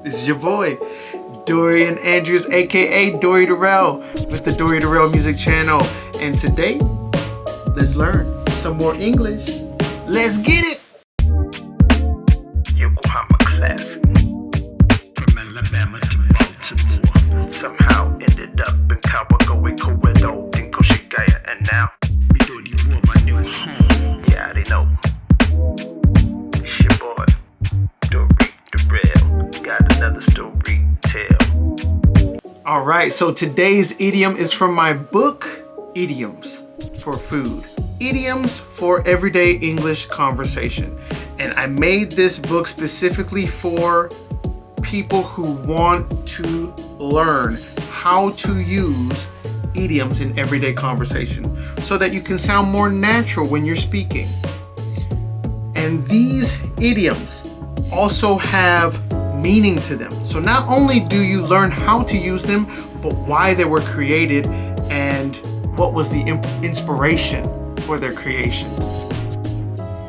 This is your boy, Dorian Andrews, aka Dory Darrell, with the Dory Darrell Music Channel. And today, let's learn some more English. Let's get it! Yokohama class. From Alabama to Baltimore. Somehow ended up in Kawagoe, Kowedo, and Koshigaya, and now Midori War, my new home. Yeah, they know. It's your boy, Dory Darrell. Got another story to tell. All right, so today's idiom is from my book, Idioms for Food. Idioms for everyday English conversation. And I made this book specifically for people who want to learn how to use idioms in everyday conversation so that you can sound more natural when you're speaking. And these idioms also have meaning to them. So not only do you learn how to use them, but why they were created and what was the inspiration for their creation.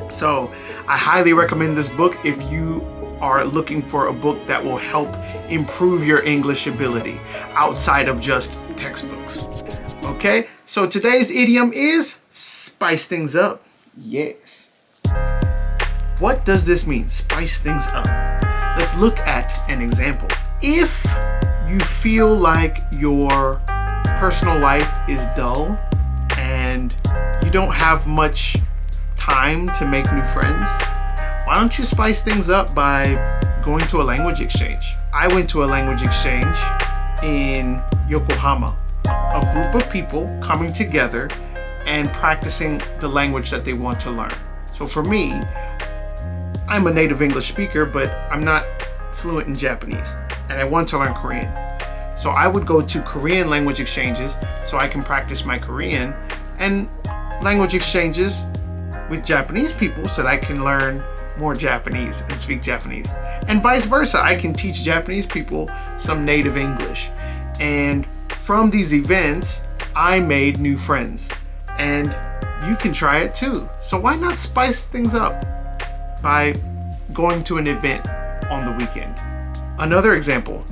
So I highly recommend this book if you are looking for a book that will help improve your English ability outside of just textbooks. Okay, so today's idiom is spice things up. Yes. What does this mean? Spice things up. Let's look at an example. If you feel like your personal life is dull and you don't have much time to make new friends, why don't you spice things up by going to a language exchange? I went to a language exchange in Yokohama. A group of people coming together and practicing the language that they want to learn. So for me, I'm a native English speaker, but I'm not fluent in Japanese, and I want to learn Korean. So I would go to Korean language exchanges so I can practice my Korean, and language exchanges with Japanese people so that I can learn more Japanese and speak Japanese. And vice versa, I can teach Japanese people some native English. And from these events, I made new friends. And you can try it too. So why not spice things up by going to an event on the weekend? Another example,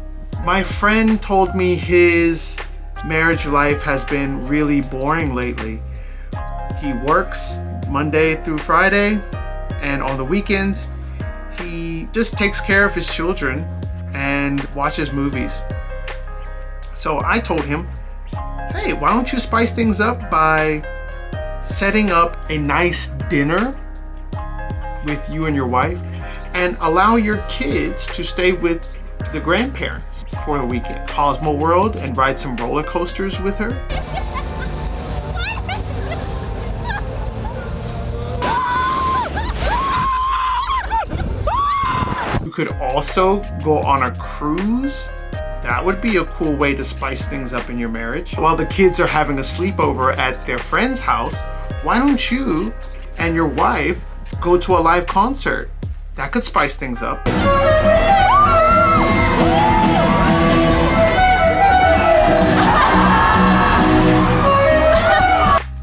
my friend told me his marriage life has been really boring lately. He works Monday through Friday, and on the weekends, he just takes care of his children and watches movies. So I told him, hey, why don't you spice things up by setting up a nice dinner with you and your wife and allow your kids to stay with the grandparents for the weekend. Cosmo World and ride some roller coasters with her. You could also go on a cruise. That would be a cool way to spice things up in your marriage. While the kids are having a sleepover at their friend's house, why don't you and your wife go to a live concert? That could spice things up.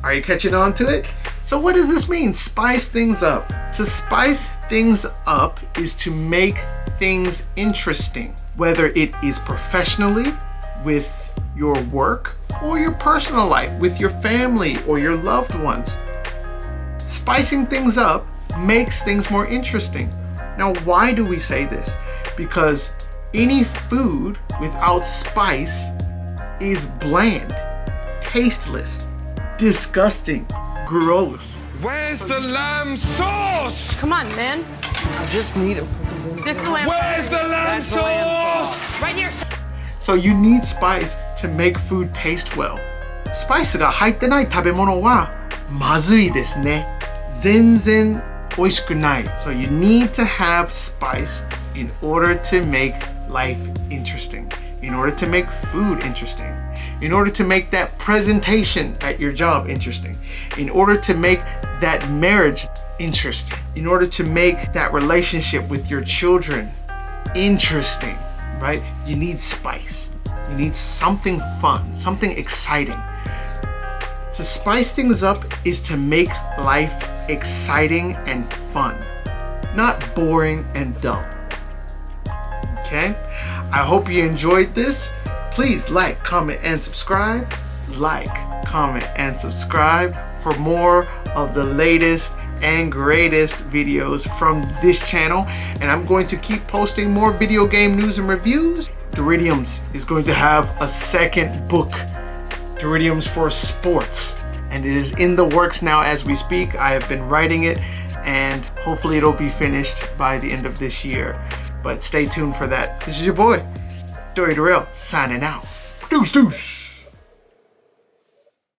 Are you catching on to it? So what does this mean? Spice things up. To spice things up is to make things interesting, whether it is professionally with your work or your personal life with your family or your loved ones. Spicing things up makes things more interesting. Now, why do we say this? Because any food without spice is bland, tasteless, disgusting, gross. Where's the lamb sauce? Come on, man. I just need it for the dinner. This is the lamb Where's sauce. the lamb That's the lamb sauce? Right here. So you need spice to make food taste well. スパイスが入ってない食べ物はまずいですね。全然美味しくない。So you need to have spice in order to make life interesting, in order to make food interesting, in order to make that presentation at your job interesting, in order to make that marriage interesting, in order to make that relationship with your children interesting, right? You need spice. You need something fun, something exciting. To spice things up is to make life exciting and fun, not boring and dull. Okay? I hope you enjoyed this. Please like, comment, and subscribe. Like, comment, and subscribe for more of the latest and greatest videos from this channel. And I'm going to keep posting more video game news and reviews. Doridioms is going to have a second book, Doridioms for Sports. And it is in the works now as we speak. I have been writing it and hopefully it'll be finished by the end of this year. But stay tuned for that. This is your boy, Dory Darrell, signing out. Deuce, deuce.